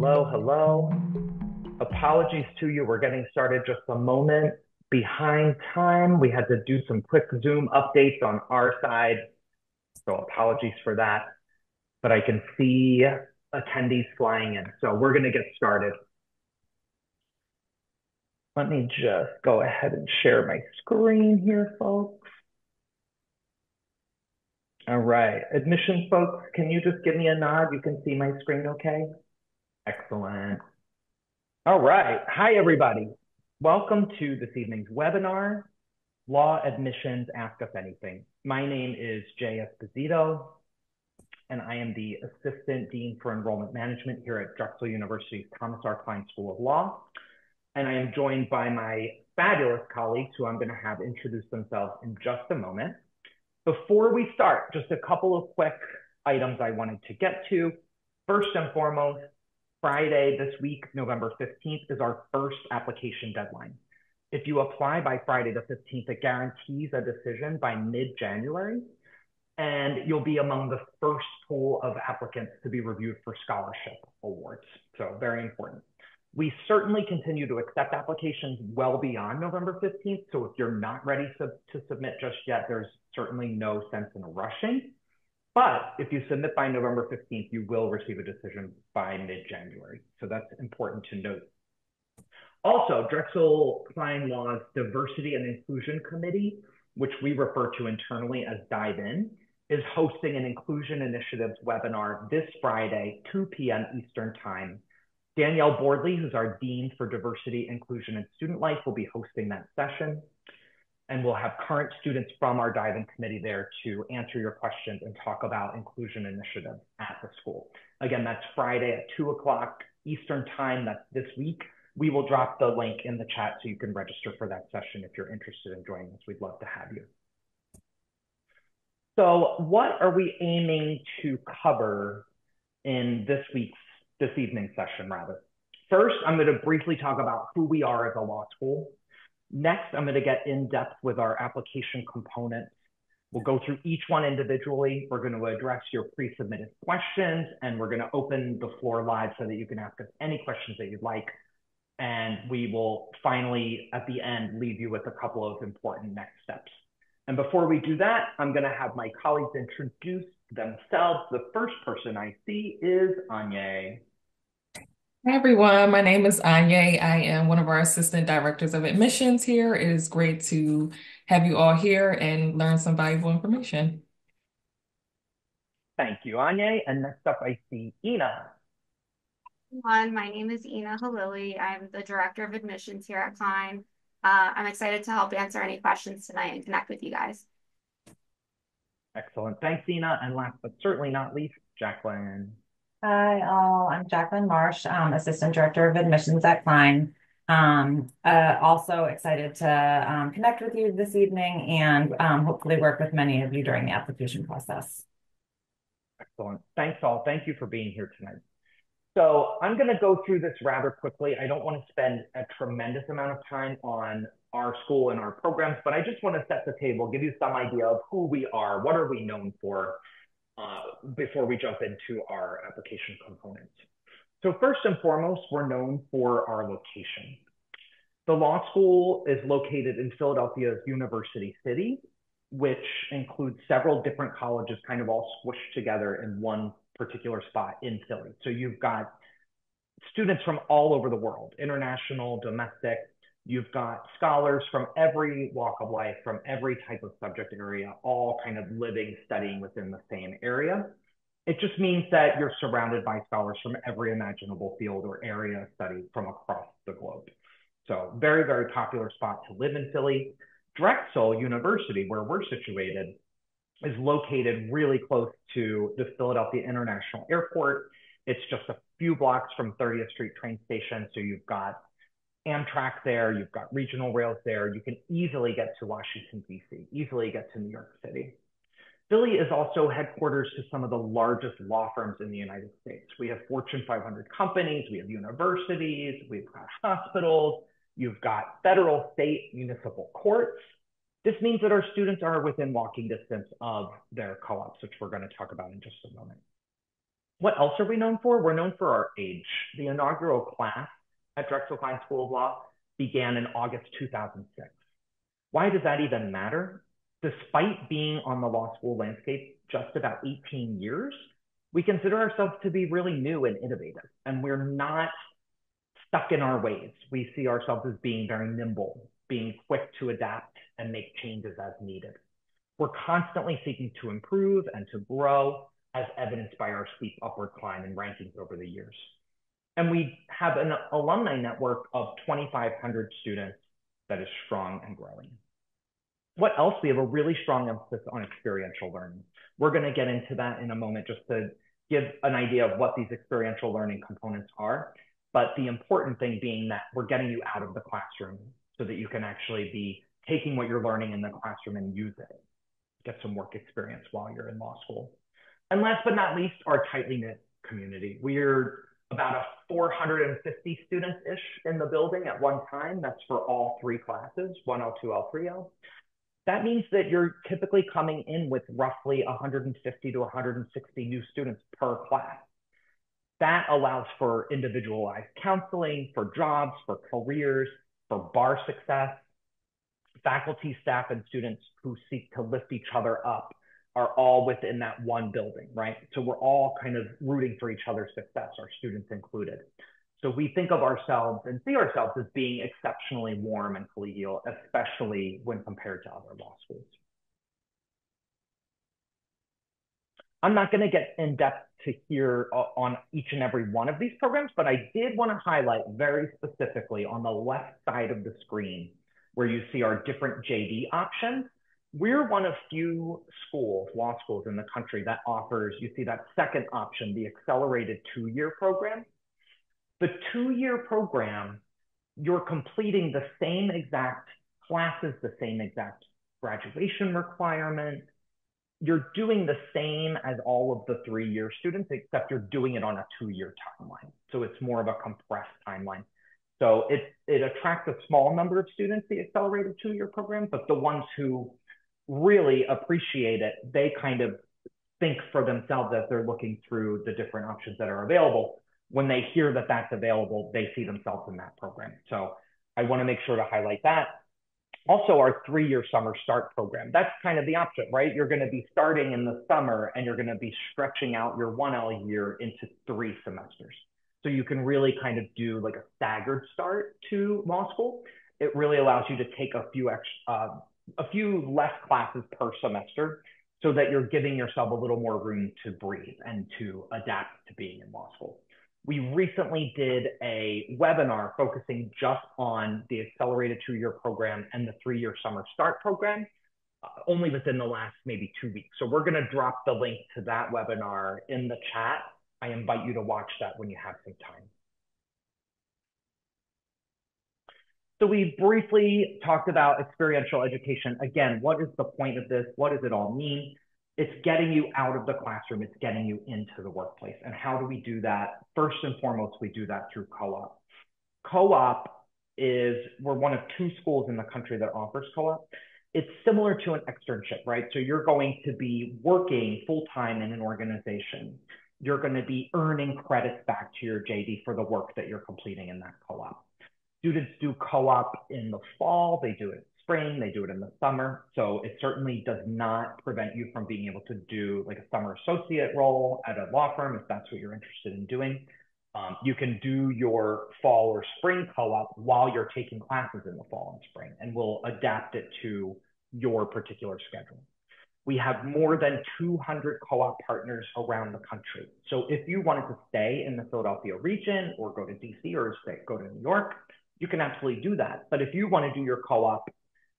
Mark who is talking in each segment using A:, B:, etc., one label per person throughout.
A: Hello, hello. Apologies to you. We're getting started just a moment behind time. We had to do some quick Zoom updates on our side, so apologies for that. But I can see attendees flying in, so we're going to get started. Let me just go ahead and share my screen here, folks. All right, admissions folks, can you just give me a nod? You can see my screen okay? Excellent. All right. Hi, everybody. Welcome to this evening's webinar, Law Admissions Ask Us Anything. My name is Jay Esposito, and I am the Assistant Dean for Enrollment Management here at Drexel University's Thomas R. Kline School of Law. And I am joined by my fabulous colleagues who I'm going to have introduce themselves in just a moment. Before we start, just a couple of quick items I wanted to get to. First and foremost, Friday this week, November 15th, is our first application deadline. If you apply by Friday the 15th, it guarantees a decision by mid-January, and you'll be among the first pool of applicants to be reviewed for scholarship awards. So very important. We certainly continue to accept applications well beyond November 15th. So if you're not ready to submit just yet, there's certainly no sense in rushing. But if you submit by November 15th, you will receive a decision by mid-January. So that's important to note. Also, Drexel Kline Law's Diversity and Inclusion Committee, which we refer to internally as Dive In, is hosting an Inclusion Initiatives webinar this Friday, 2 p.m. Eastern Time. Danielle Bordley, who's our Dean for Diversity, Inclusion, and Student Life, will be hosting that session. And we'll have current students from our Dive In committee there to answer your questions and talk about inclusion initiatives at the school. Again, that's Friday at 2 o'clock Eastern Time. That's this week. We will drop the link in the chat so you can register for that session if you're interested in joining us. We'd love to have you. So what are we aiming to cover in this evening's session rather? First, I'm going to briefly talk about who we are as a law school. Next, I'm going to get in depth with our application components. We'll go through each one individually. We're going to address your pre-submitted questions, and we're going to open the floor live so that you can ask us any questions that you'd like. And we will finally, at the end, leave you with a couple of important next steps. And before we do that, I'm going to have my colleagues introduce themselves. The first person I see is Anya.
B: Hi everyone, my name is Anya. I am one of our assistant directors of admissions here. It is great to have you all here and learn some valuable information.
A: Thank you, Anya. And next up, I see Ina.
C: Everyone, my name is Ina Halili. I'm the Director of Admissions here at Kline. I'm excited to help answer any questions tonight and connect with you guys.
A: Excellent. Thanks, Ina. And last but certainly not least, Jacqueline.
D: Hi, all. I'm Jacqueline Marsh, Assistant Director of Admissions at Kline. Also excited to connect with you this evening and hopefully work with many of you during the application process.
A: Excellent. Thanks, all. Thank you for being here tonight. So I'm going to go through this rather quickly. I don't want to spend a tremendous amount of time on our school and our programs, but I just want to set the table, give you some idea of who we are, what are we known for, before we jump into our application components. So first and foremost, we're known for our location. The law school is located in Philadelphia's University City, which includes several different colleges kind of all squished together in one particular spot in Philly. So you've got students from all over the world, international, domestic. You've got scholars from every walk of life, from every type of subject area, all kind of living, studying within the same area. It just means that you're surrounded by scholars from every imaginable field or area of study from across the globe. So very, very popular spot to live in Philly. Drexel University, where we're situated, is located really close to the Philadelphia International Airport. It's just a few blocks from 30th Street train station. So you've got Amtrak there, you've got regional rails there. You can easily get to Washington, D.C., easily get to New York City. Philly is also headquarters to some of the largest law firms in the United States. We have Fortune 500 companies, we have universities, we've got hospitals, you've got federal, state, municipal courts. This means that our students are within walking distance of their co-ops, which we're going to talk about in just a moment. What else are we known for? We're known for our age. The inaugural class at Drexel Kline School of Law began in August 2006. Why does that even matter? Despite being on the law school landscape just about 18 years, we consider ourselves to be really new and innovative, and we're not stuck in our ways. We see ourselves as being very nimble, being quick to adapt and make changes as needed. We're constantly seeking to improve and to grow, as evidenced by our steep upward climb in rankings over the years. And we have an alumni network of 2,500 students that is strong and growing. What else? We have a really strong emphasis on experiential learning. We're going to get into that in a moment just to give an idea of what these experiential learning components are. But the important thing being that we're getting you out of the classroom so that you can actually be taking what you're learning in the classroom and use it. Get some work experience while you're in law school. And last but not least, our tightly knit community. We're about 450 students-ish in the building at one time. That's for all three classes, 1L, 2L, 3L. That means that you're typically coming in with roughly 150 to 160 new students per class. That allows for individualized counseling, for jobs, for careers, for bar success. Faculty, staff, and students who seek to lift each other up are all within that one building, right? So we're all kind of rooting for each other's success, our students included. So we think of ourselves and see ourselves as being exceptionally warm and collegial, especially when compared to other law schools. I'm not going to get in depth to here on each and every one of these programs, but I did want to highlight very specifically on the left side of the screen where you see our different JD options. We're one of few schools, law schools in the country that offers, you see that second option, the accelerated 2-year program. The 2-year program, you're completing the same exact classes, the same exact graduation requirement. You're doing the same as all of the 3-year students, except you're doing it on a 2-year timeline. So it's more of a compressed timeline. So it attracts a small number of students, the accelerated 2-year program, but the ones who really appreciate it, they kind of think for themselves as they're looking through the different options that are available. When they hear that that's available, they see themselves in that program. So I want to make sure to highlight that. Also, our 3-year summer start program. That's kind of the option, right? You're going to be starting in the summer and you're going to be stretching out your 1L year into 3 semesters. So you can really kind of do like a staggered start to law school. It really allows you to take a few less classes per semester so that you're giving yourself a little more room to breathe and to adapt to being in law school. We recently did a webinar focusing just on the accelerated 2-year program and the 3-year summer start program, only within the last maybe 2 weeks. So we're going to drop the link to that webinar in the chat. I invite you to watch that when you have some time. So we briefly talked about experiential education. Again, what is the point of this? What does it all mean? It's getting you out of the classroom. It's getting you into the workplace. And how do we do that? First and foremost, we do that through co-op. Co-op is, we're one of 2 schools in the country that offers co-op. It's similar to an externship, right? So you're going to be working full-time in an organization. You're going to be earning credits back to your JD for the work that you're completing in that co-op. Students do co-op in the fall, they do it in spring, they do it in the summer. So it certainly does not prevent you from being able to do like a summer associate role at a law firm if that's what you're interested in doing. You can do your fall or spring co-op while you're taking classes in the fall and spring, and we'll adapt it to your particular schedule. We have more than 200 co-op partners around the country. So if you wanted to stay in the Philadelphia region or go to DC or go to New York, you can absolutely do that. But if you want to do your co-op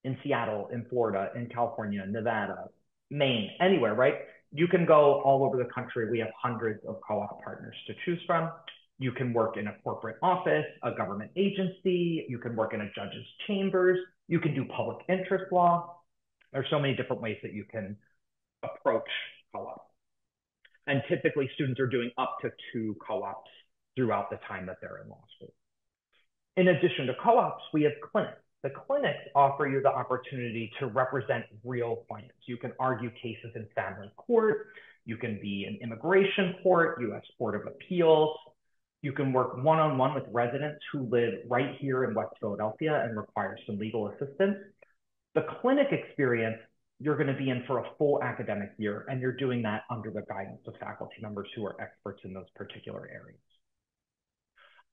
A: in Seattle, in Florida, in California, Nevada, Maine, anywhere, right? You can go all over the country. We have hundreds of co-op partners to choose from. You can work in a corporate office, a government agency. You can work in a judge's chambers. You can do public interest law. There's so many different ways that you can approach co-op. And typically students are doing up to 2 co-ops throughout the time that they're in law school. In addition to co-ops, we have clinics. The clinics offer you the opportunity to represent real clients. You can argue cases in family court. You can be in immigration court, U.S. Court of Appeals. You can work one-on-one with residents who live right here in West Philadelphia and require some legal assistance. The clinic experience, you're going to be in for a full academic year, and you're doing that under the guidance of faculty members who are experts in those particular areas.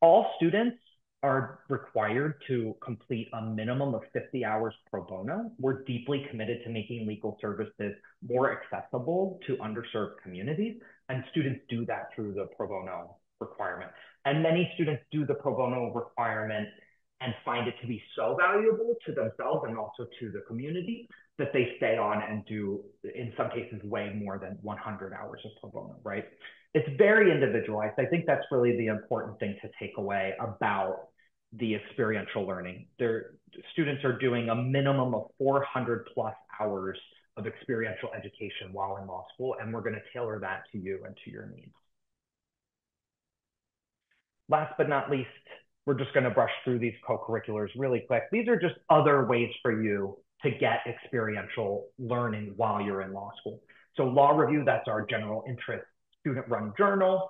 A: All students are required to complete a minimum of 50 hours pro bono. We're deeply committed to making legal services more accessible to underserved communities, and students do that through the pro bono requirement. And many students do the pro bono requirement and find it to be so valuable to themselves and also to the community that they stay on and do, in some cases, way more than 100 hours of pro bono, right? It's very individualized. I think that's really the important thing to take away about the experiential learning. Students are doing a minimum of 400 plus hours of experiential education while in law school, and we're going to tailor that to you and to your needs. Last but not least, we're just going to brush through these co-curriculars really quick. These are just other ways for you to get experiential learning while you're in law school. So Law Review, that's our general interest student-run journal,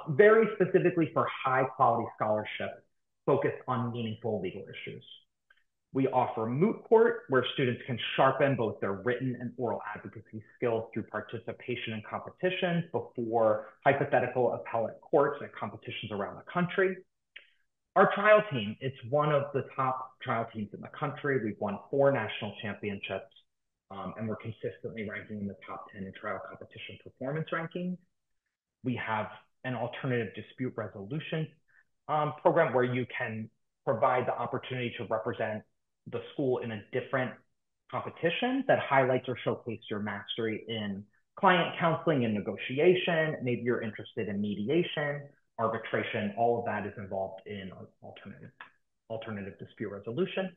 A: very specifically for high-quality scholarship focused on meaningful legal issues. We offer Moot Court, where students can sharpen both their written and oral advocacy skills through participation in competitions before hypothetical appellate courts at competitions around the country. Our trial team, it's one of the top trial teams in the country. We've won 4 national championships, and we're consistently ranking in the top 10 in trial competition performance rankings. We have an alternative dispute resolution program where you can provide the opportunity to represent the school in a different competition that highlights or showcases your mastery in client counseling and negotiation. Maybe you're interested in mediation, arbitration. All of that is involved in alternative dispute resolution.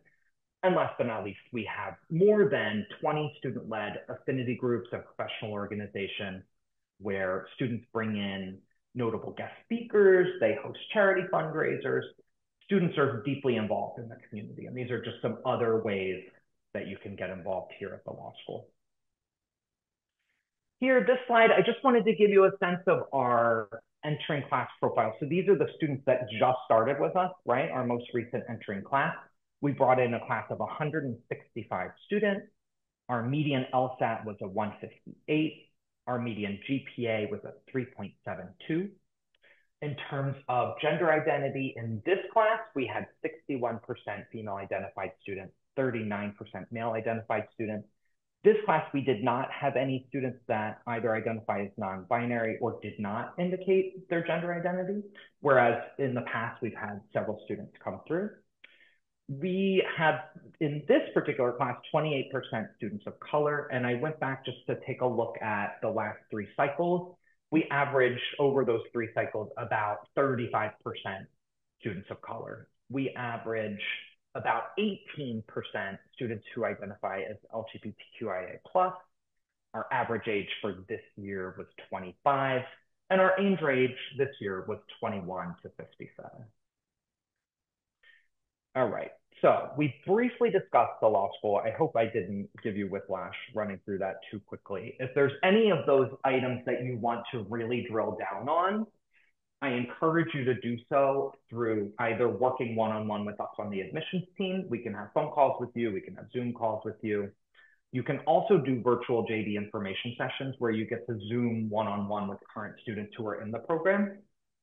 A: And last but not least, we have more than 20 student-led affinity groups and professional organizations where students bring in notable guest speakers, they host charity fundraisers. Students are deeply involved in the community, and these are just some other ways that you can get involved here at the law school. Here, this slide, I just wanted to give you a sense of our entering class profile. So these are the students that just started with us, right? Our most recent entering class. We brought in a class of 165 students. Our median LSAT was a 158. Our median GPA was a 3.72. In terms of gender identity, in this class, we had 61% female identified students, 39% male identified students. This class, we did not have any students that either identify as non-binary or did not indicate their gender identity, whereas in the past, we've had several students come through. We have, in this particular class, 28% students of color, and I went back just to take a look at the last 3 cycles. We average over those 3 cycles about 35% students of color. We average about 18% students who identify as LGBTQIA+. Our average age for this year was 25, and our age range this year was 21 to 57. All right, so we briefly discussed the law school. I hope I didn't give you whiplash running through that too quickly. If there's any of those items that you want to really drill down on, I encourage you to do so through either working one-on-one with us on the admissions team. We can have phone calls with you. We can have Zoom calls with you. You can also do virtual JD information sessions where you get to Zoom one-on-one with current students who are in the program.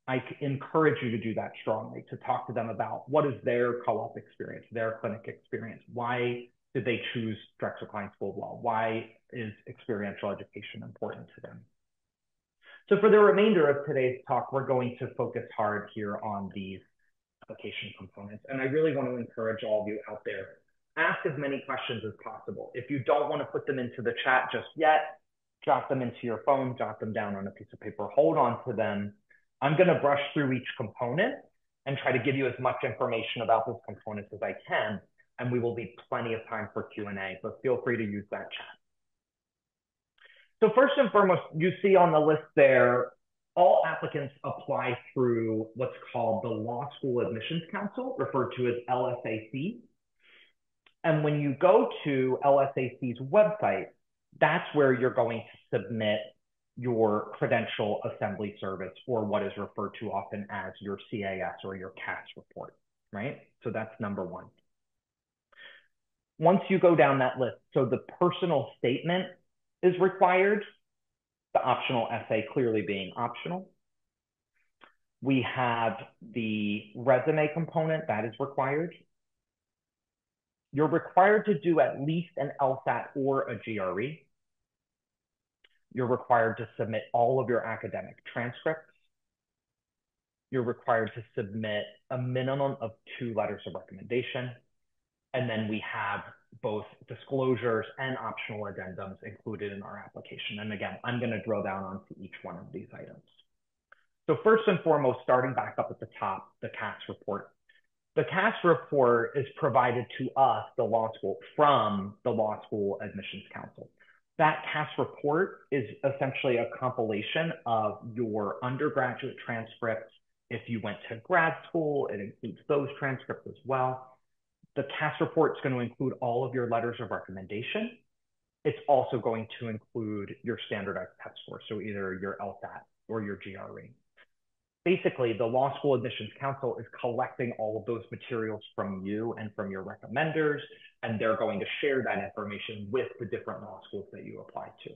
A: I encourage you to do that strongly, to talk to them about what is their co-op experience, their clinic experience. Why did they choose Drexel Kline School of Law? Why is experiential education important to them? So for the remainder of today's talk, we're going to focus hard here on these application components. And I really want to encourage all of you out there, ask as many questions as possible. If you don't want to put them into the chat just yet, jot them into your phone, jot them down on a piece of paper, hold on to them. I'm going to brush through each component and try to give you as much information about those components as I can, and we will leave plenty of time for Q&A, but feel free to use that chat. So first and foremost, you see on the list there, all applicants apply through what's called the Law School Admissions Council, referred to as LSAC. And when you go to LSAC's website, that's where you're going to submit your credential assembly service, or what is referred to often as your CAS or your CAS report, right? So that's number one. Once you go down that list, so the personal statement is required, the optional essay clearly being optional. We have the resume component that is required. You're required to do at least an LSAT or a GRE. You're required to submit all of your academic transcripts. You're required to submit a minimum of 2 letters of recommendation. And then we have both disclosures and optional addendums included in our application. And again, I'm going to drill down onto each one of these items. So first and foremost, starting back up at the top, the CAS report. The CAS report is provided to us, the law school, from the Law School Admissions Council. That CAS report is essentially a compilation of your undergraduate transcripts. If you went to grad school, it includes those transcripts as well. The CAS report is going to include all of your letters of recommendation. It's also going to include your standardized test score, so either your LSAT or your GRE. Basically, the Law School Admissions Council is collecting all of those materials from you and from your recommenders, and they're going to share that information with the different law schools that you apply to.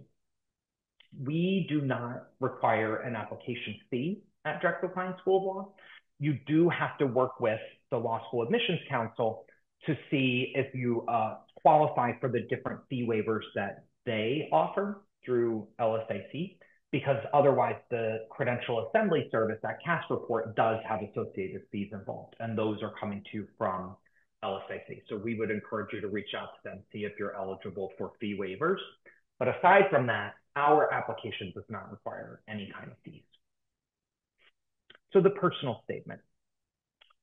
A: We do not require an application fee at Drexel Kline School of Law. You do have to work with the Law School Admissions Council to see if you qualify for the different fee waivers that they offer through LSAC, because otherwise the credential assembly service, that CAS report, does have associated fees involved, and those are coming to you from LSAC. So we would encourage you to reach out to them, see if you're eligible for fee waivers. But aside from that, our application does not require any kind of fees. So the personal statement.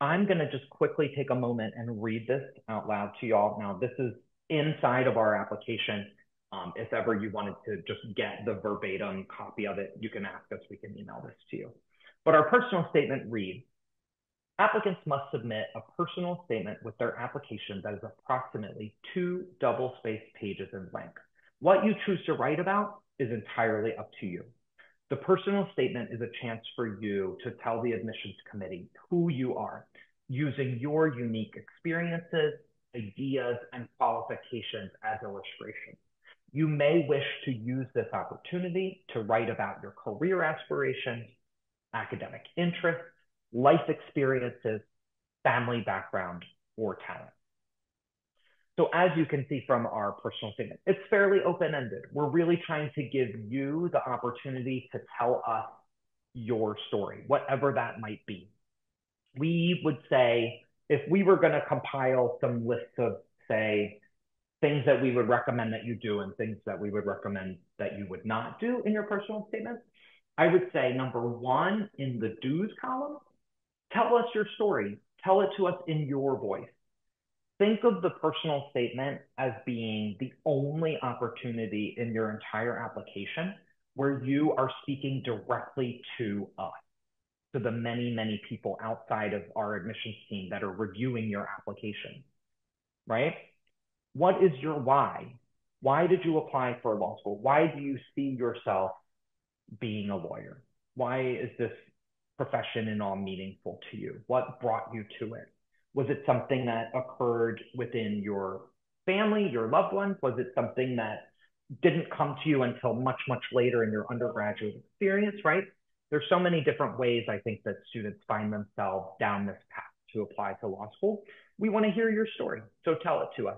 A: I'm going to just quickly take a moment and read this out loud to y'all. Now, this is inside of our application. If ever you wanted to just get the verbatim copy of it, you can ask us, we can email this to you. But our personal statement reads, applicants must submit a personal statement with their application that is approximately 2 double-spaced pages in length. What you choose to write about is entirely up to you. The personal statement is a chance for you to tell the admissions committee who you are, using your unique experiences, ideas, and qualifications as illustrations. You may wish to use this opportunity to write about your career aspirations, academic interests, life experiences, family background, or talent. So as you can see from our personal statement, it's fairly open-ended. We're really trying to give you the opportunity to tell us your story, whatever that might be. We would say, if we were going to compile some lists of, say, things that we would recommend that you do and things that we would recommend that you would not do in your personal statement, I would say, number 1, in the do's column, tell us your story. Tell it to us in your voice. Think of the personal statement as being the only opportunity in your entire application where you are speaking directly to us, to the many, many people outside of our admissions team that are reviewing your application, right? What is your why? Why did you apply for law school? Why do you see yourself being a lawyer? Why is this profession and all meaningful to you? What brought you to it? Was it something that occurred within your family, your loved ones? Was it something that didn't come to you until much, much later in your undergraduate experience, right? There's so many different ways I think that students find themselves down this path to apply to law school. We want to hear your story, so tell it to us.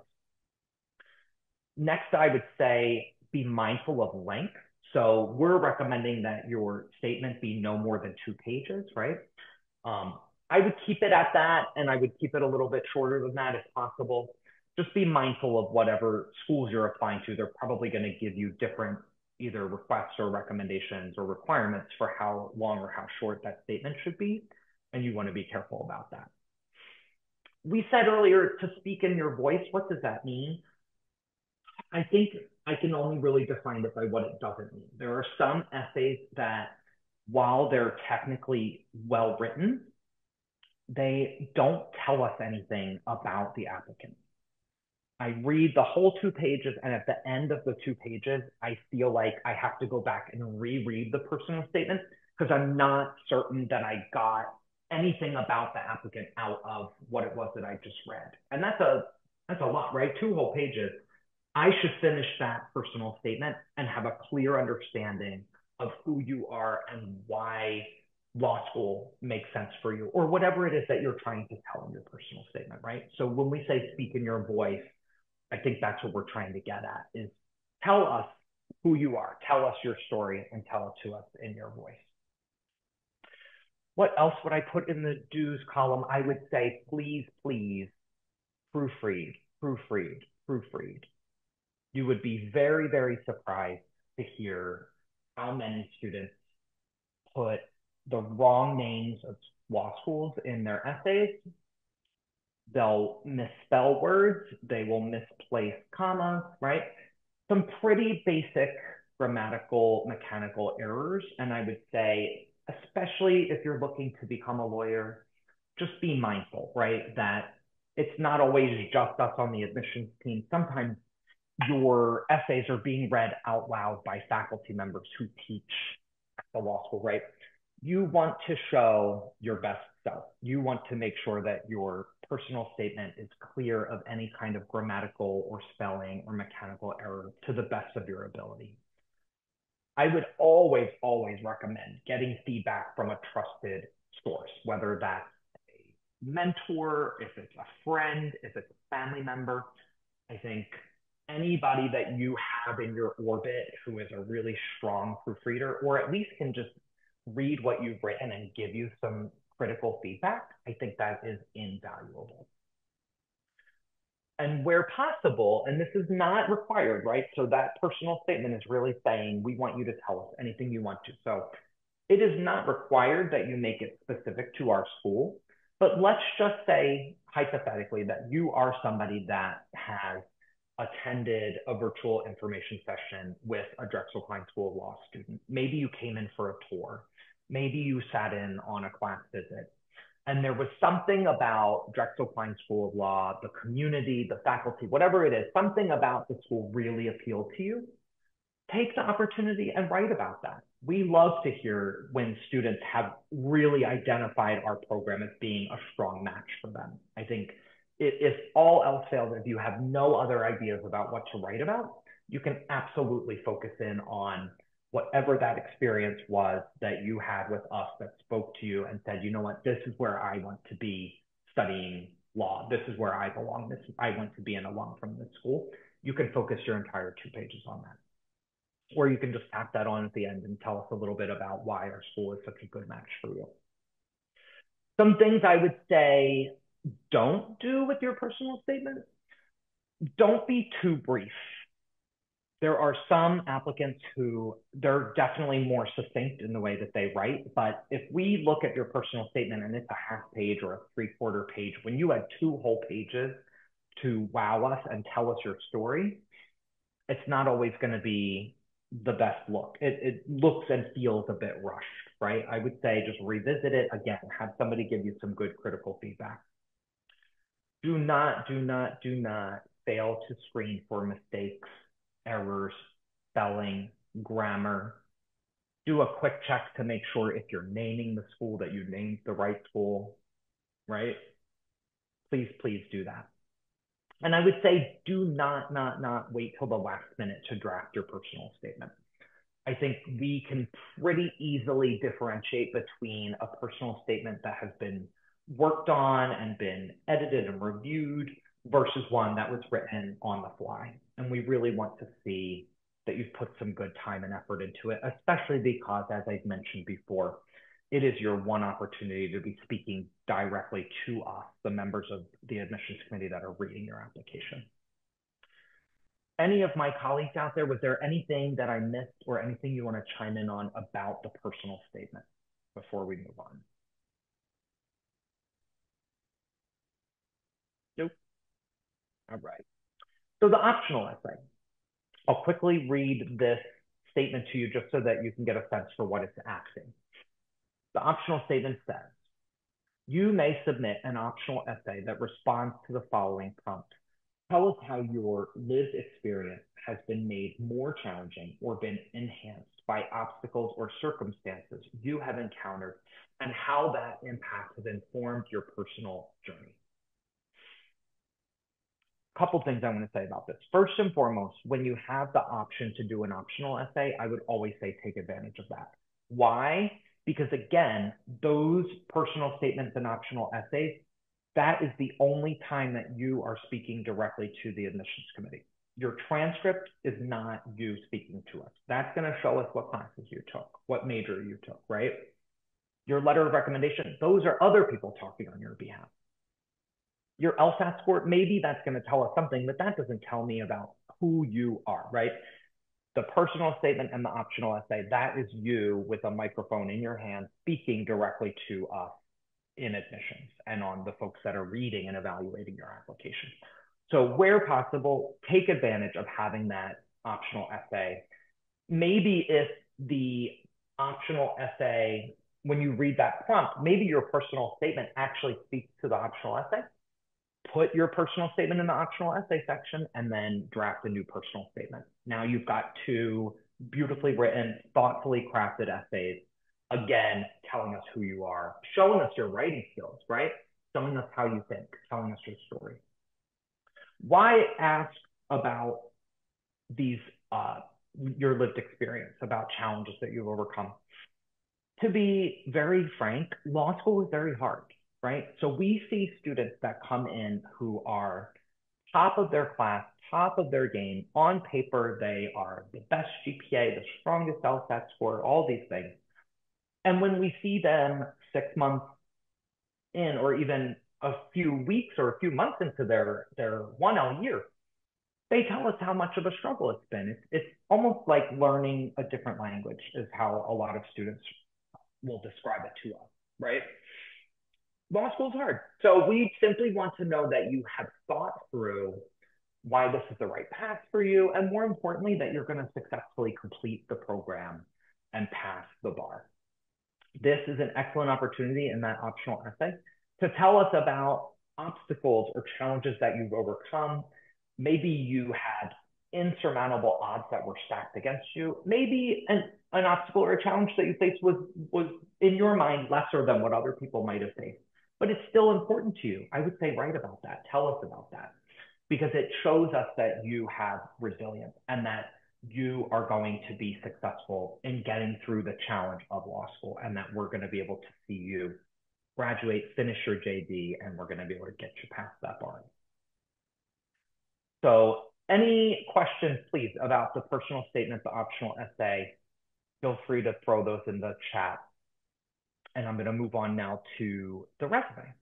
A: Next, I would say be mindful of length. So we're recommending that your statement be no more than 2 pages, right? I would keep it at that, and I would keep it a little bit shorter than that if possible. Just be mindful of whatever schools you're applying to. They're probably going to give you different either requests or recommendations or requirements for how long or how short that statement should be, and you want to be careful about that. We said earlier to speak in your voice. What does that mean? I think I can only really define it by what it doesn't mean. There are some essays that, while they're technically well written, they don't tell us anything about the applicant. I read the whole 2 pages, and at the end of the 2 pages, I feel like I have to go back and reread the personal statement because I'm not certain that I got anything about the applicant out of what it was that I just read. And that's a lot, right? 2 whole pages. I should finish that personal statement and have a clear understanding of who you are and why law school makes sense for you, or whatever it is that you're trying to tell in your personal statement, right? So when we say speak in your voice, I think that's what we're trying to get at is tell us who you are, tell us your story, and tell it to us in your voice. What else would I put in the do's column? I would say, please, please, proofread, proofread, proofread. You would be very, very surprised to hear how many students put the wrong names of law schools in their essays. They'll misspell words, they will misplace commas, right? Some pretty basic grammatical, mechanical errors. And I would say, especially if you're looking to become a lawyer, just be mindful, right? That it's not always just us on the admissions team. Sometimes your essays are being read out loud by faculty members who teach at the law school, right? You want to show your best self. You want to make sure that your personal statement is clear of any kind of grammatical or spelling or mechanical error to the best of your ability. I would always, always recommend getting feedback from a trusted source, whether that's a mentor, if it's a friend, if it's a family member. I think anybody that you have in your orbit who is a really strong proofreader, or at least can just read what you've written and give you some critical feedback, I think that is invaluable. And where possible, and this is not required, right? So that personal statement is really saying, we want you to tell us anything you want to. So it is not required that you make it specific to our school, but let's just say hypothetically that you are somebody that has attended a virtual information session with a Drexel Kline School of Law student. Maybe you came in for a tour. Maybe you sat in on a class visit. And there was something about Drexel Kline School of Law, the community, the faculty, whatever it is, something about the school really appealed to you. Take the opportunity and write about that. We love to hear when students have really identified our program as being a strong match for them. I think if all else fails, if you have no other ideas about what to write about, you can absolutely focus in on whatever that experience was that you had with us that spoke to you and said, you know what, this is where I want to be studying law. This is where I belong. I want to be an alum from this school. You can focus your entire 2 pages on that. Or you can just tap that on at the end and tell us a little bit about why our school is such a good match for you. Some things I would say don't do with your personal statement. Don't be too brief. There are some applicants who they're definitely more succinct in the way that they write. But if we look at your personal statement and it's a half page or a 3/4 page, when you had 2 whole pages to wow us and tell us your story, it's not always going to be the best look. It looks and feels a bit rushed, right? I would say just revisit it again, have somebody give you some good critical feedback. Do not fail to screen for mistakes, errors, spelling, grammar. Do a quick check to make sure if you're naming the school that you named the right school, right? Please, please do that. And I would say do not wait till the last minute to draft your personal statement. I think we can pretty easily differentiate between a personal statement that has been worked on and been edited and reviewed versus one that was written on the fly. And we really want to see that you've put some good time and effort into it, especially because, as I've mentioned before, it is your one opportunity to be speaking directly to us, the members of the admissions committee that are reading your application. Any of my colleagues out there, was there anything that I missed or anything you want to chime in on about the personal statement before we move on? Nope. All right. So the optional essay. I'll quickly read this statement to you just so that you can get a sense for what it's asking. The optional statement says, you may submit an optional essay that responds to the following prompt. Tell us how your lived experience has been made more challenging or been enhanced by obstacles or circumstances you have encountered and how that impact has informed your personal journey. Couple things I want to say about this. First and foremost, when you have the option to do an optional essay, I would always say take advantage of that. Why? Because again, those personal statements and optional essays, that is the only time that you are speaking directly to the admissions committee. Your transcript is not you speaking to us. That's going to show us what classes you took, what major you took, right? Your letter of recommendation, those are other people talking on your behalf. Your LSAT score, maybe that's going to tell us something, but that doesn't tell me about who you are, right? The personal statement and the optional essay, that is you with a microphone in your hand speaking directly to us in admissions and on the folks that are reading and evaluating your application. So where possible, take advantage of having that optional essay. Maybe if the optional essay, when you read that prompt, maybe your personal statement actually speaks to the optional essay. Put your personal statement in the optional essay section and then draft a new personal statement. Now you've got two beautifully written, thoughtfully crafted essays, again, telling us who you are, showing us your writing skills, right? Showing us how you think, telling us your story. Why ask about these, your lived experience, about challenges that you've overcome? To be very frank, law school is very hard, right? So we see students that come in who are top of their class, top of their game. On paper, they are the best GPA, the strongest LSAT score, all these things. And when we see them 6 months in, or even a few weeks or a few months into their 1L year, they tell us how much of a struggle it's been. It's almost like learning a different language is how a lot of students will describe it to us, right? Law school's hard. So we simply want to know that you have thought through why this is the right path for you, and more importantly, that you're going to successfully complete the program and pass the bar. This is an excellent opportunity in that optional essay to tell us about obstacles or challenges that you've overcome. Maybe you had insurmountable odds that were stacked against you. Maybe an obstacle or a challenge that you faced was in your mind lesser than what other people might have faced, but it's still important to you. I would say write about that. Tell us about that, because it shows us that you have resilience and that you are going to be successful in getting through the challenge of law school, and that we're going to be able to see you graduate, finish your JD, and we're going to be able to get you past that bar. So any questions, please, about the personal statement, the optional essay? Feel free to throw those in the chat. And I'm going to move on now to the resume.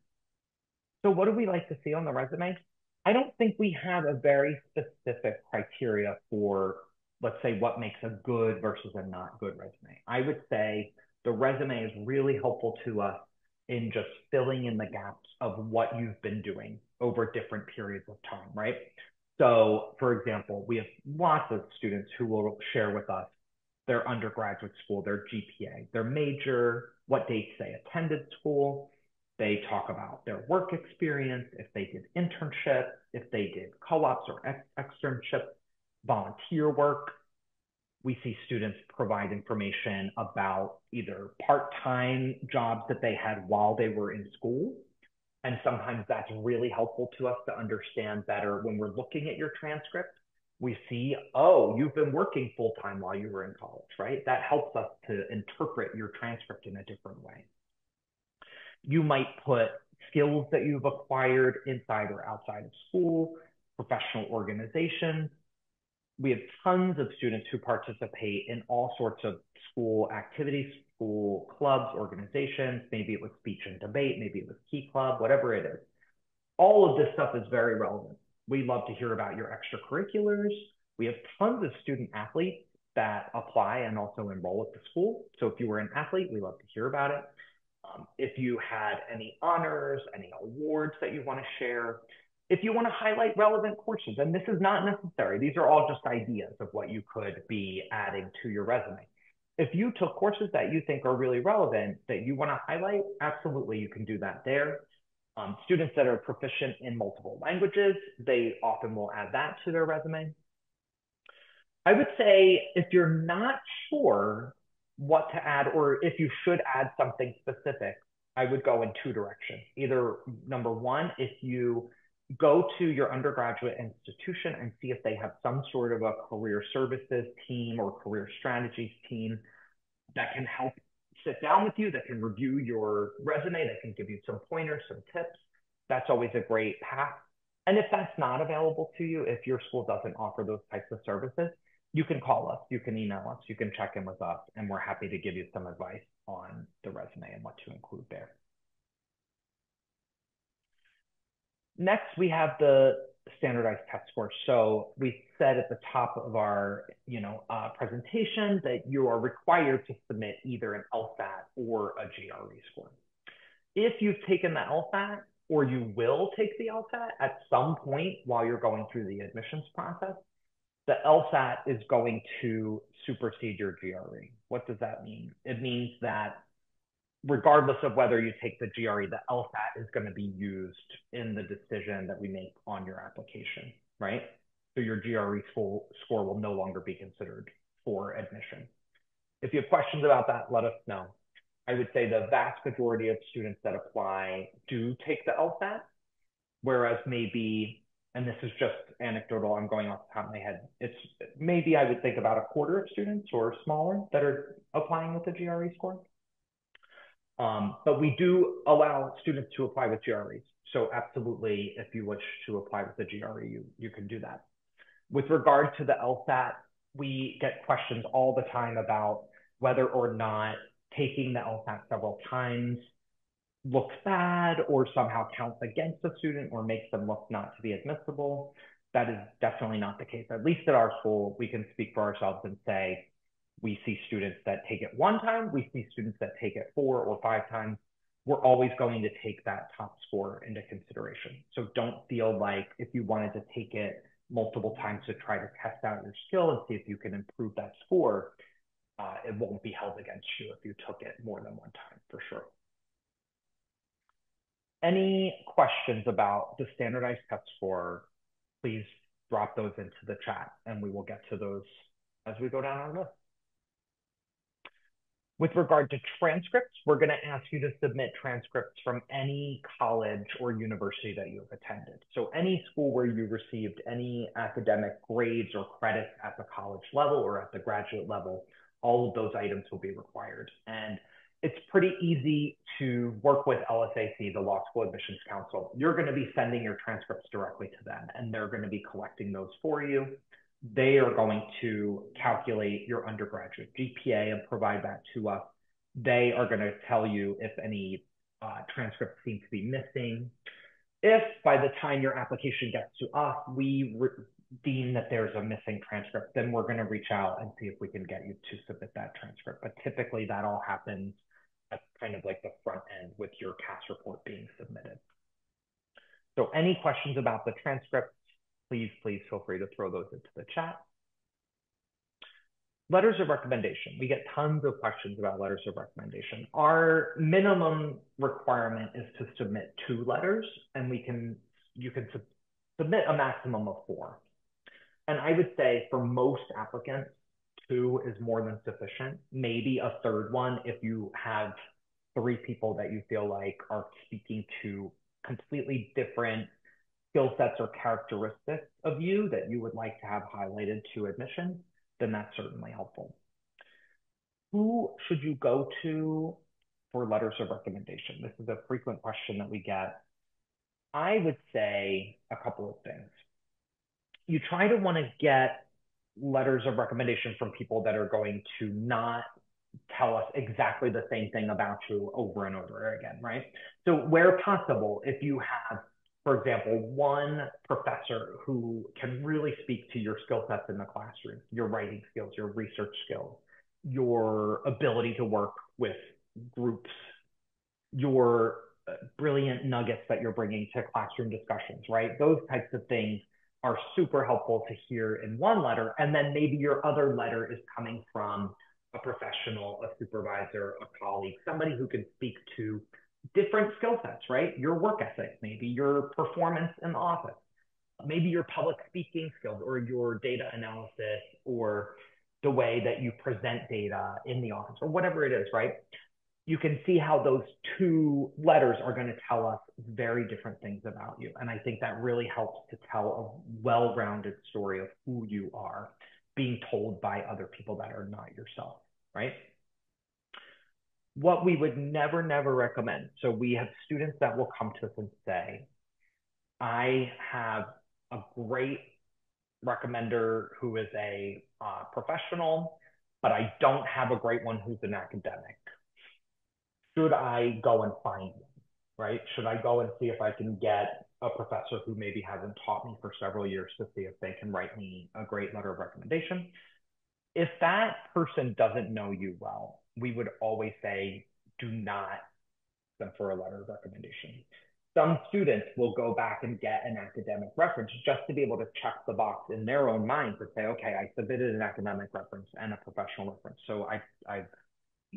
A: So what do we like to see on the resume? I don't think we have a very specific criteria for, let's say, what makes a good versus a not good resume. I would say the resume is really helpful to us in just filling in the gaps of what you've been doing over different periods of time, right? So, for example, we have lots of students who will share with us their undergraduate school, their GPA, their major, what dates they attended school. They talk about their work experience, if they did internships, if they did co-ops or externships, volunteer work. We see students provide information about either part-time jobs that they had while they were in school. And sometimes that's really helpful to us to understand better when we're looking at your transcript. We see, oh, you've been working full-time while you were in college, right? That helps us to interpret your transcript in a different way. You might put skills that you've acquired inside or outside of school, professional organizations. We have tons of students who participate in all sorts of school activities, school clubs, organizations. Maybe it was speech and debate, maybe it was Key Club, whatever it is. All of this stuff is very relevant. We love to hear about your extracurriculars. We have tons of student athletes that apply and also enroll at the school. So if you were an athlete, we love to hear about it. If you had any honors, any awards that you want to share, if you want to highlight relevant courses, and this is not necessary, these are all just ideas of what you could be adding to your resume. If you took courses that you think are really relevant that you want to highlight, absolutely, you can do that there. Students that are proficient in multiple languages, they often will add that to their resume. I would say if you're not sure what to add or if you should add something specific, I would go in two directions. Either number one, if you go to your undergraduate institution and see if they have some sort of a career services team or career strategies team that can help sit down with you, that can review your resume, that can give you some pointers, some tips. That's always a great path. And if that's not available to you, if your school doesn't offer those types of services, you can call us, you can email us, you can check in with us, and we're happy to give you some advice on the resume and what to include there. Next, we have the standardized test scores. So we said at the top of our presentation that you are required to submit either an LSAT or a GRE score. If you've taken the LSAT or you will take the LSAT at some point while you're going through the admissions process, the LSAT is going to supersede your GRE. What does that mean? It means that regardless of whether you take the GRE, the LSAT is going to be used in the decision that we make on your application, right? So your GRE score will no longer be considered for admission. If you have questions about that, let us know. I would say the vast majority of students that apply do take the LSAT, whereas maybe, and this is just anecdotal, I'm going off the top of my head, it's maybe I would think about a quarter of students or smaller that are applying with the GRE score. But we do allow students to apply with GREs. So absolutely, if you wish to apply with the GRE, you can do that. With regard to the LSAT, we get questions all the time about whether or not taking the LSAT several times looks bad or somehow counts against a student or makes them look not to be admissible. That is definitely not the case. At least at our school, we can speak for ourselves and say, we see students that take it one time, we see students that take it 4 or 5 times. We're always going to take that top score into consideration. So don't feel like if you wanted to take it multiple times to try to test out your skill and see if you can improve that score, it won't be held against you if you took it more than one time, for sure. Any questions about the standardized test score, please drop those into the chat and we will get to those as we go down our list. With regard to transcripts, we're going to ask you to submit transcripts from any college or university that you have attended. So any school where you received any academic grades or credits at the college level or at the graduate level, all of those items will be required. And it's pretty easy to work with LSAC, the Law School Admissions Council. You're going to be sending your transcripts directly to them, and they're going to be collecting those for you. They are going to calculate your undergraduate GPA and provide that to us. They are going to tell you if any transcripts seem to be missing. If by the time your application gets to us, we deem that there's a missing transcript, then we're going to reach out and see if we can get you to submit that transcript. But typically that all happens at kind of like the front end with your CAS report being submitted. So any questions about the transcript, please feel free to throw those into the chat. Letters of recommendation. We get tons of questions about letters of recommendation. Our minimum requirement is to submit 2 letters, and you can submit a maximum of 4. And I would say for most applicants, 2 is more than sufficient. Maybe a third one if you have 3 people that you feel like are speaking to completely different skill sets or characteristics of you that you would like to have highlighted to admission, then that's certainly helpful. Who should you go to for letters of recommendation? This is a frequent question that we get. I would say a couple of things. You try to want to get letters of recommendation from people that are going to not tell us exactly the same thing about you over and over again, right? So where possible, if you have, for example, one professor who can really speak to your skill sets in the classroom, your writing skills, your research skills, your ability to work with groups, your brilliant nuggets that you're bringing to classroom discussions, right? Those types of things are super helpful to hear in one letter. And then maybe your other letter is coming from a professional, a supervisor, a colleague, somebody who can speak to different skill sets, right? Your work ethic, maybe your performance in the office, maybe your public speaking skills or your data analysis or the way that you present data in the office or whatever it is, right? You can see how those two letters are going to tell us very different things about you. And I think that really helps to tell a well-rounded story of who you are being told by other people that are not yourself, right? What we would never recommend. So we have students that will come to us and say, I have a great recommender who is a professional, but I don't have a great one who's an academic. Should I go and find one, right? Should I go and see if I can get a professor who maybe hasn't taught me for several years to see if they can write me a great letter of recommendation? If that person doesn't know you well, we would always say, do not send for a letter of recommendation. Some students will go back and get an academic reference just to be able to check the box in their own mind to say, okay, I submitted an academic reference and a professional reference. So I've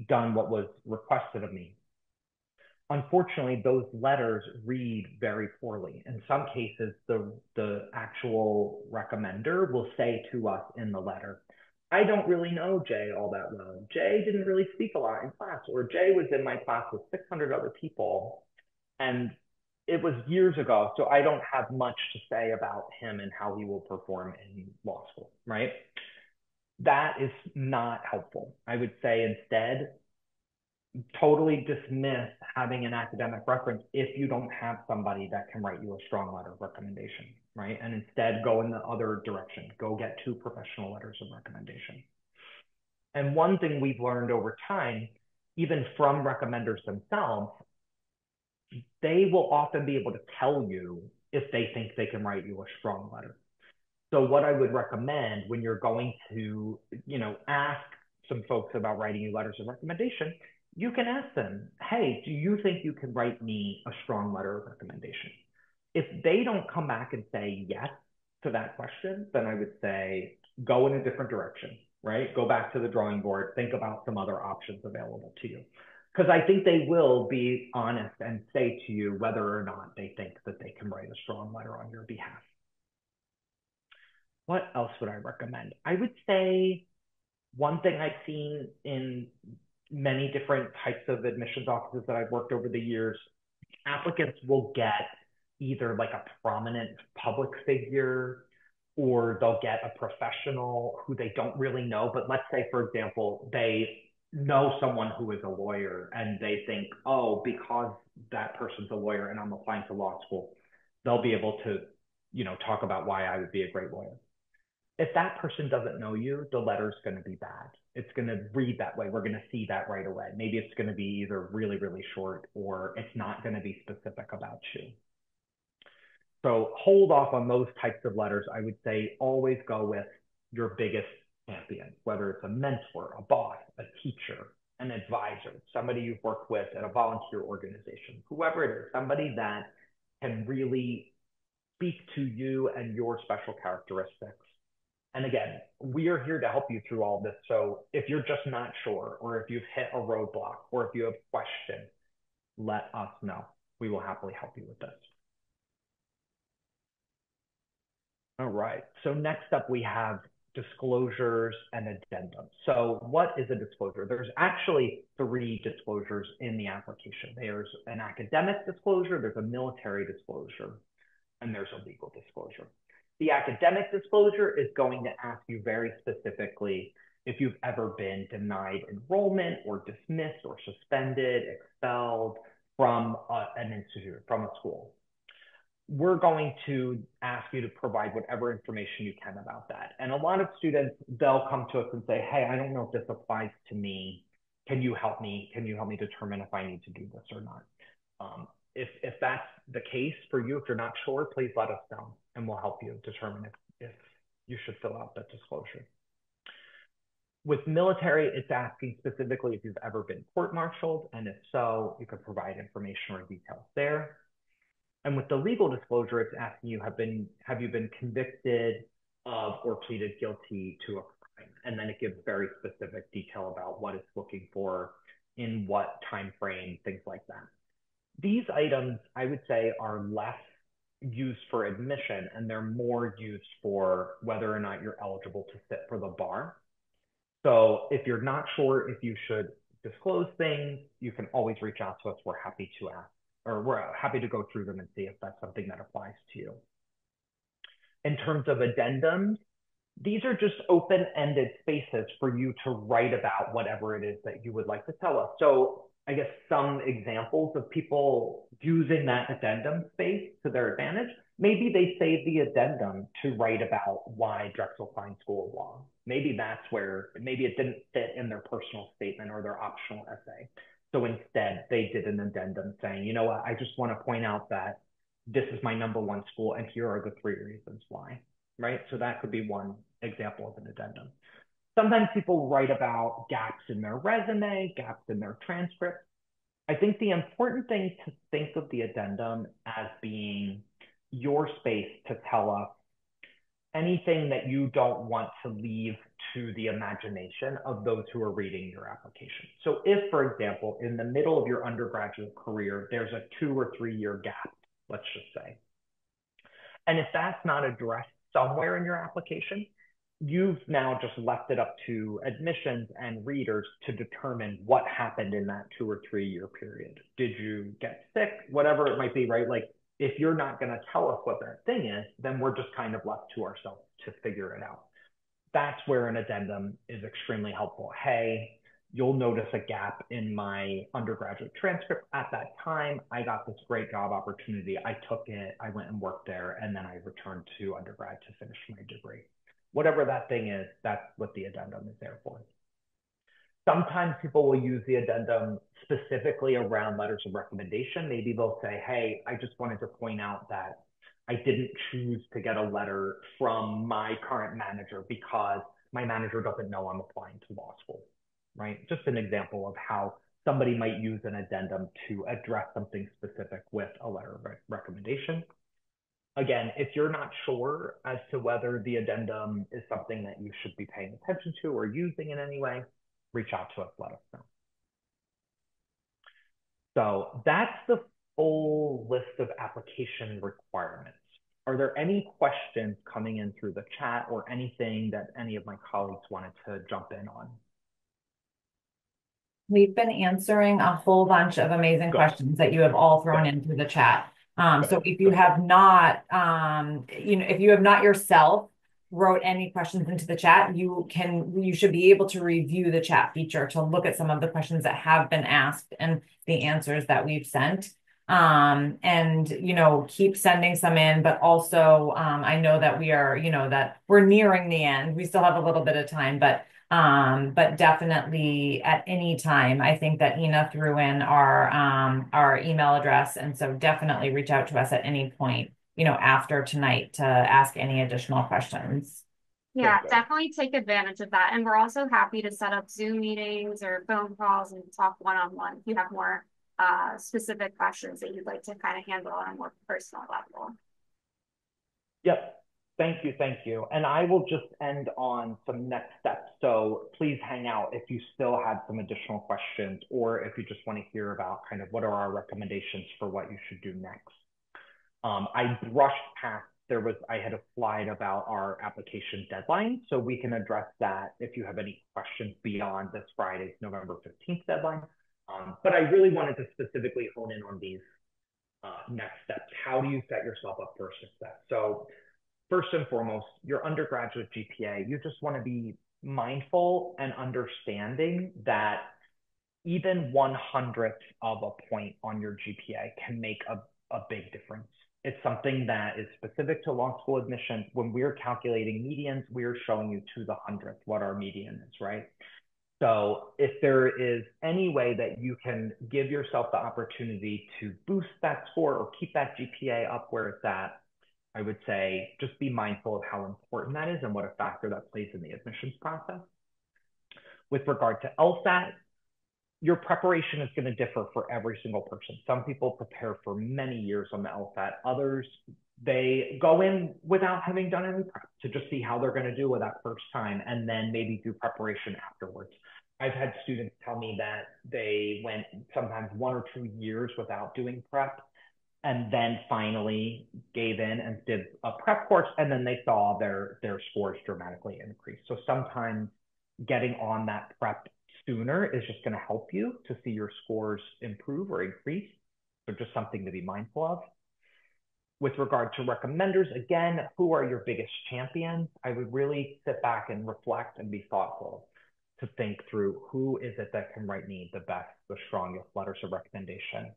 A: done what was requested of me. Unfortunately, those letters read very poorly. In some cases, the actual recommender will say to us in the letter, I don't really know Jay all that well. Jay didn't really speak a lot in class, or Jay was in my class with 600 other people, and it was years ago, so I don't have much to say about him and how he will perform in law school, right? That is not helpful. I would say instead, totally dismiss having an academic reference if you don't have somebody that can write you a strong letter of recommendation, right? And instead go in the other direction, go get two professional letters of recommendation. And one thing we've learned over time, even from recommenders themselves, they will often be able to tell you if they think they can write you a strong letter. So what I would recommend when you're going to, ask some folks about writing you letters of recommendation, you can ask them, hey, do you think you can write me a strong letter of recommendation? If they don't come back and say yes to that question, then I would say go in a different direction, right? Go back to the drawing board, think about some other options available to you. Because I think they will be honest and say to you whether or not they think that they can write a strong letter on your behalf. What else would I recommend? I would say one thing I've seen in many different types of admissions offices that I've worked over the years, applicants will get either like a prominent public figure or they'll get a professional who they don't really know. But let's say, for example, they know someone who is a lawyer and they think, oh, because that person's a lawyer and I'm applying to law school, they'll be able to, talk about why I would be a great lawyer. If that person doesn't know you, the letter's going to be bad. It's going to read that way. We're going to see that right away. Maybe it's going to be either really short or it's not going to be specific about you. So hold off on those types of letters. I would say always go with your biggest champion, whether it's a mentor, a boss, a teacher, an advisor, somebody you've worked with at a volunteer organization, whoever it is, somebody that can really speak to you and your special characteristics. And again, we are here to help you through all this. So if you're just not sure, or if you've hit a roadblock, or if you have questions, let us know. We will happily help you with this. All right. So next up, we have disclosures and addendums. So what is a disclosure? There's actually three disclosures in the application. There's an academic disclosure, there's a military disclosure, and there's a legal disclosure. The academic disclosure is going to ask you very specifically if you've ever been denied enrollment or dismissed or suspended, expelled from an institute, from a school. We're going to ask you to provide whatever information you can about that. And a lot of students, they'll come to us and say, hey, I don't know if this applies to me. Can you help me? Can you help me determine if I need to do this or not? If that's the case for you, if you're not sure, please let us know and we'll help you determine if you should fill out that disclosure. With military, it's asking specifically if you've ever been court-martialed, and if so, you could provide information or details there. And with the legal disclosure, it's asking you, have you been convicted of or pleaded guilty to a crime? And then it gives very specific detail about what it's looking for, in what time frame, things like that. These items, I would say, are less used for admission and they're more used for whether or not you're eligible to sit for the bar. So if you're not sure if you should disclose things, you can always reach out to us. We're happy to ask, or we're happy to go through them and see if that's something that applies to you. In terms of addendums, these are just open-ended spaces for you to write about whatever it is that you would like to tell us. So I guess some examples of people using that addendum space to their advantage, maybe they save the addendum to write about why Drexel Kline School of Law. Maybe that's where, maybe it didn't fit in their personal statement or their optional essay. So instead, they did an addendum saying, you know what, I just want to point out that this is my number one school and here are the 3 reasons why, right? So that could be one example of an addendum. Sometimes people write about gaps in their resume, gaps in their transcript. I think the important thing to think of the addendum as being your space to tell us anything that you don't want to leave to the imagination of those who are reading your application. So if, for example, in the middle of your undergraduate career, there's a 2 or 3 year gap, let's just say, and if that's not addressed somewhere in your application, you've now just left it up to admissions and readers to determine what happened in that 2 or 3 year period. Did you get sick? Whatever it might be, right? Like if you're not going to tell us what that thing is, then we're just kind of left to ourselves to figure it out. That's where an addendum is extremely helpful. Hey, you'll notice a gap in my undergraduate transcript. At that time, I got this great job opportunity. I took it, I went and worked there, and then I returned to undergrad to finish my degree. Whatever that thing is, that's what the addendum is there for. Sometimes people will use the addendum specifically around letters of recommendation. Maybe they'll say, hey, I just wanted to point out that I didn't choose to get a letter from my current manager because my manager doesn't know I'm applying to law school, right? Just an example of how somebody might use an addendum to address something specific with a letter of recommendation. Again, if you're not sure as to whether the addendum is something that you should be paying attention to or using in any way, reach out to us, let us know. So that's the full list of application requirements. Are there any questions coming in through the chat or anything that any of my colleagues wanted to jump in on?
D: We've been answering a whole bunch of amazing questions that you have all thrown into the chat. So if you have not, if you have not yourself wrote any questions into the chat, you should be able to review the chat feature to look at some of the questions that have been asked and the answers that we've sent. And keep sending some in, but also I know that we are, that we're nearing the end. We still have a little bit of time, but definitely at any time. I think that Ina threw in our email address, and so definitely reach out to us at any point, after tonight to ask any additional questions.
C: Yeah, definitely take advantage of that. And we're also happy to set up Zoom meetings or phone calls and talk one-on-one if you have more specific questions that you'd like to kind of handle on a more personal level.
A: Yep. Thank you. Thank you. And I will just end on some next steps. So please hang out if you still have some additional questions or if you just want to hear about kind of what are our recommendations for what you should do next. I brushed past, I had a slide about our application deadline. So we can address that if you have any questions beyond this Friday's November 15th deadline. But I really wanted to specifically hone in on these next steps. How do you set yourself up for success? So first and foremost, your undergraduate GPA, you just want to be mindful and understanding that even 1/100th of a point on your GPA can make a big difference. It's something that is specific to law school admissions. When we're calculating medians, we're showing you to the 100th what our median is, right? So if there is any way that you can give yourself the opportunity to boost that score or keep that GPA up where it's at, I would say just be mindful of how important that is and what a factor that plays in the admissions process. With regard to LSAT, your preparation is going to differ for every single person. Some people prepare for many years on the LSAT. Others, they go in without having done any prep to just see how they're going to do with that first time and then maybe do preparation afterwards. I've had students tell me that they went sometimes 1 or 2 years without doing prep and then finally gave in and did a prep course, and then they saw their scores dramatically increase. So sometimes getting on that prep sooner is just going to help you to see your scores improve or increase. So just something to be mindful of. With regard to recommenders, again, who are your biggest champions? I would really sit back and reflect and be thoughtful to think through who is it that can write me the best, the strongest letters of recommendation.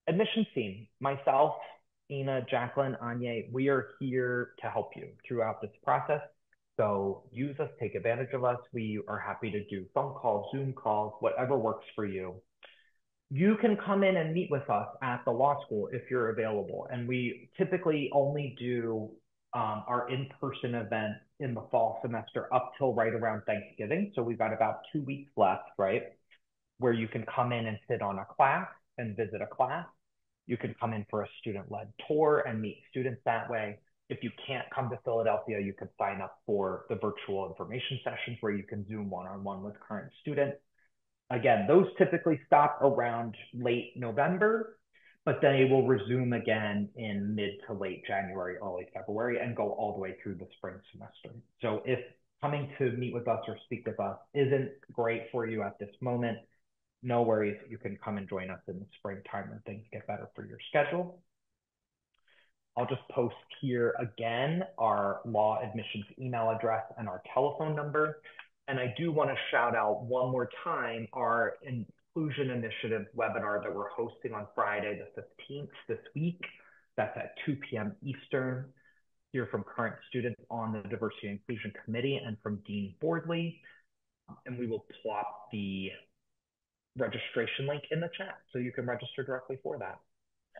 A: Admissions team, myself, Ina, Jacqueline, Anya, we are here to help you throughout this process. So use us, take advantage of us. We are happy to do phone calls, Zoom calls, whatever works for you. You can come in and meet with us at the law school if you're available. And we typically only do our in-person event in the fall semester up till right around Thanksgiving. So we've got about 2 weeks left, right? Where you can come in and sit on a class and visit a class. You can come in for a student-led tour and meet students that way. If you can't come to Philadelphia, you can sign up for the virtual information sessions where you can Zoom one-on-one with current students. Again, those typically stop around late November, but they will resume again in mid to late January, early February, and go all the way through the spring semester. So if coming to meet with us or speak with us isn't great for you at this moment, no worries, you can come and join us in the springtime when things get better for your schedule. I'll just post here again our law admissions email address and our telephone number. And I do want to shout out one more time our Inclusion Initiative webinar that we're hosting on Friday the 15th this week. That's at 2 p.m. Eastern. Hear from current students on the Diversity and Inclusion Committee and from Dean Boardley. And we will plop the registration link in the chat so you can register directly for that.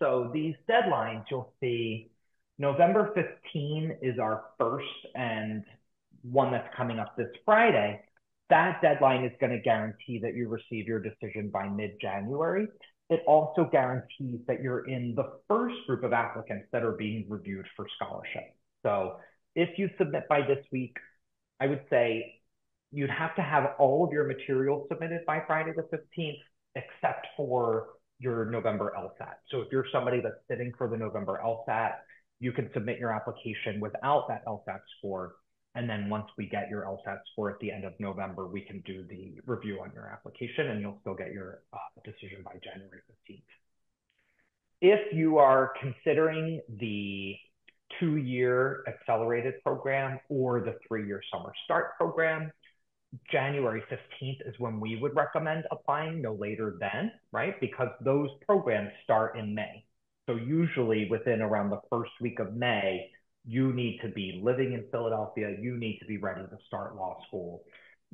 A: So these deadlines, you'll see November 15 is our first and one that's coming up this Friday. That deadline is going to guarantee that you receive your decision by mid-January. It also guarantees that you're in the first group of applicants that are being reviewed for scholarship. So if you submit by this week, I would say you'd have to have all of your materials submitted by Friday the 15th, except for your November LSAT. So if you're somebody that's sitting for the November LSAT, you can submit your application without that LSAT score. And then once we get your LSAT score at the end of November, we can do the review on your application and you'll still get your decision by January 15th. If you are considering the 2-year accelerated program or the 3-year summer start program, January 15th is when we would recommend applying, no later than, right? Because those programs start in May. So usually within around the first week of May, you need to be living in Philadelphia. You need to be ready to start law school.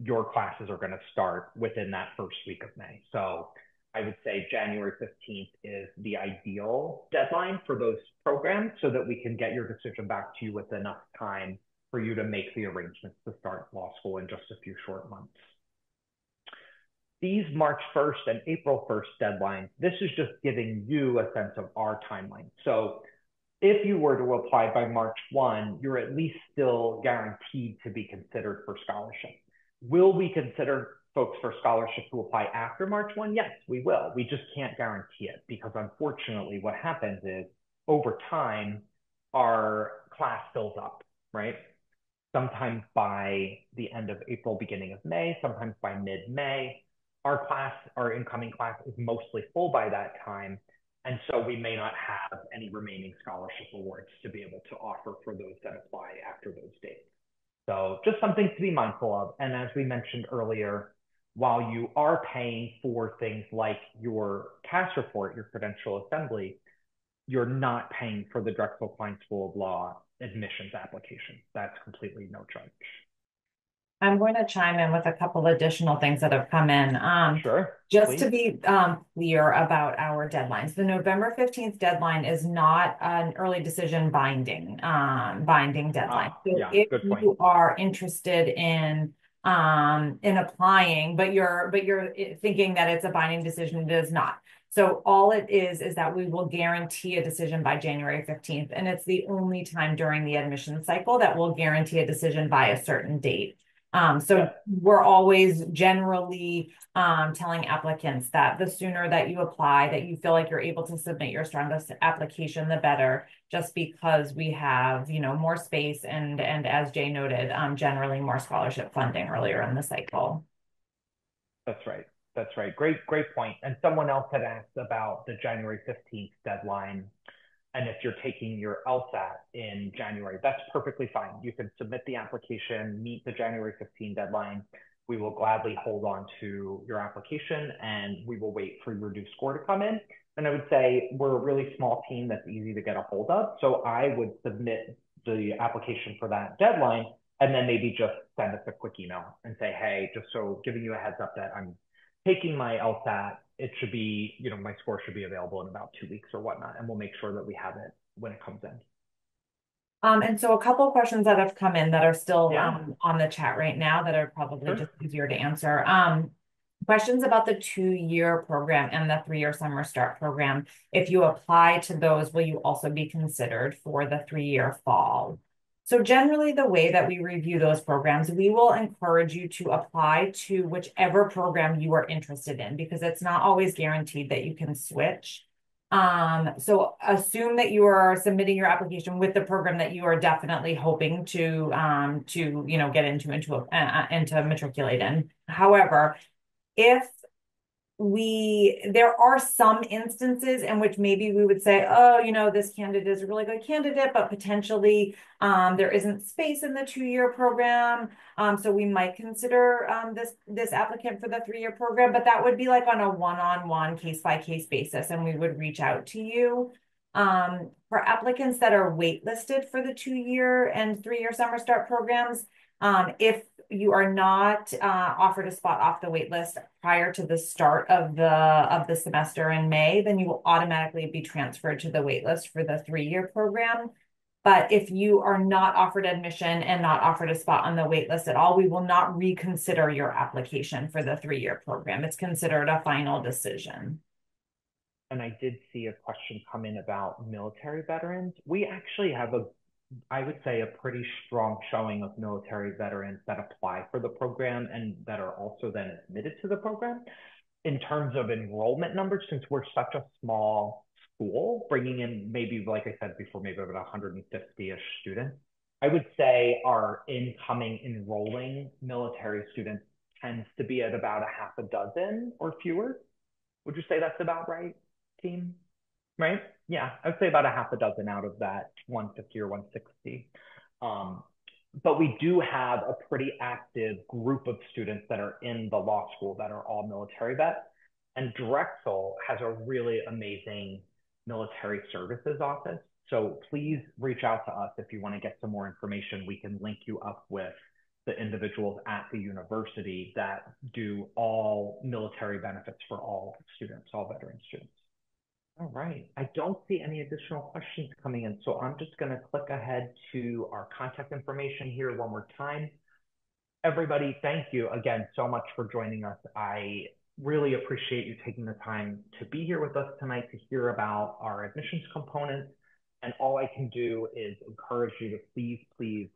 A: Your classes are going to start within that first week of May. So I would say January 15th is the ideal deadline for those programs so that we can get your decision back to you with enough time for you to make the arrangements to start law school in just a few short months. These March 1st and April 1st deadlines, this is just giving you a sense of our timeline. So if you were to apply by March 1, you're at least still guaranteed to be considered for scholarship. Will we consider folks for scholarship who apply after March 1? Yes, we will. We just can't guarantee it because unfortunately what happens is over time, our class fills up, right? Sometimes by the end of April, beginning of May, sometimes by mid-May. Our incoming class is mostly full by that time. And so we may not have any remaining scholarship awards to be able to offer for those that apply after those dates. So just something to be mindful of. And as we mentioned earlier, while you are paying for things like your CAS report, your credential assembly, you're not paying for the Drexel Kline School of Law admissions application. That's completely no charge.
D: I'm going to chime in with a couple additional things that have come in.
A: Sure.
D: Just
A: please.
D: to be clear about our deadlines, the November 15th deadline is not an early decision binding deadline. So
A: yeah,
D: if
A: good point.
D: you are interested in applying, but you're thinking that it's a binding decision, it is not. So all it is that we will guarantee a decision by January 15th. And it's the only time during the admission cycle that we'll guarantee a decision by a certain date. So we're always generally telling applicants that the sooner that you apply, that you feel like you're able to submit your strongest application, the better, just because we have, more space and as Jay noted, generally more scholarship funding earlier in the cycle.
A: That's right. That's right. Great point. And someone else had asked about the January 15th deadline. And if you're taking your LSAT in January, that's perfectly fine. You can submit the application, meet the January 15 deadline. We will gladly hold on to your application and we will wait for your due score to come in. And I would say we're a really small team that's easy to get a hold of. So I would submit the application for that deadline and then maybe just send us a quick email and say, hey, just so giving you a heads up that I'm taking my LSAT, it should be, my score should be available in about 2 weeks or whatnot, and we'll make sure that we have it when it comes in.
D: And so a couple of questions that have come in that are still
A: Yeah.
D: on the chat right now that are probably
A: Sure.
D: just easier to answer. Questions about the 2-year program and the 3-year summer start program. If you apply to those, will you also be considered for the 3-year fall? So generally, the way that we review those programs, we will encourage you to apply to whichever program you are interested in, because it's not always guaranteed that you can switch. So assume that you are submitting your application with the program that you are definitely hoping to get into matriculate in. However, if there are some instances in which maybe we would say, oh, this candidate is a really good candidate, but potentially there isn't space in the 2-year program. So we might consider this applicant for the 3-year program, but that would be like on a one-on-one case-by-case basis, and we would reach out to you. For applicants that are waitlisted for the 2-year and 3-year summer start programs, if you are not offered a spot off the wait list prior to the start of the semester in May, then you will automatically be transferred to the wait list for the 3-year program. But if you are not offered admission and not offered a spot on the wait list at all, we will not reconsider your application for the 3-year program. It's considered a final decision.
A: And I did see a question come in about military veterans. We actually have I would say, a pretty strong showing of military veterans that apply for the program and that are also then admitted to the program. In terms of enrollment numbers, since we're such a small school, bringing in maybe, like I said before, maybe about 150-ish students, I would say our incoming enrolling military students tends to be at about a half a dozen or fewer. Would you say that's about right, team? Right? Yeah, I would say about a half a dozen out of that 150 or 160. But we do have a pretty active group of students that are in the law school that are all military vets. And Drexel has a really amazing military services office. So please reach out to us if you want to get some more information. We can link you up with the individuals at the university that do all military benefits for all students, all veteran students. All right. I don't see any additional questions coming in, so I'm just going to click ahead to our contact information here one more time. Everybody, thank you again so much for joining us. I really appreciate you taking the time to be here with us tonight to hear about our admissions components. And all I can do is encourage you to please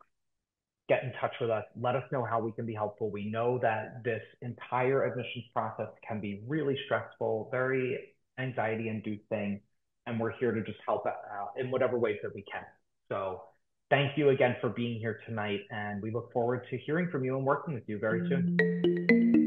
A: get in touch with us. Let us know how we can be helpful. We know that this entire admissions process can be really stressful, very anxiety inducing, and we're here to just help out in whatever ways that we can. So thank you again for being here tonight, and we look forward to hearing from you and working with you very soon.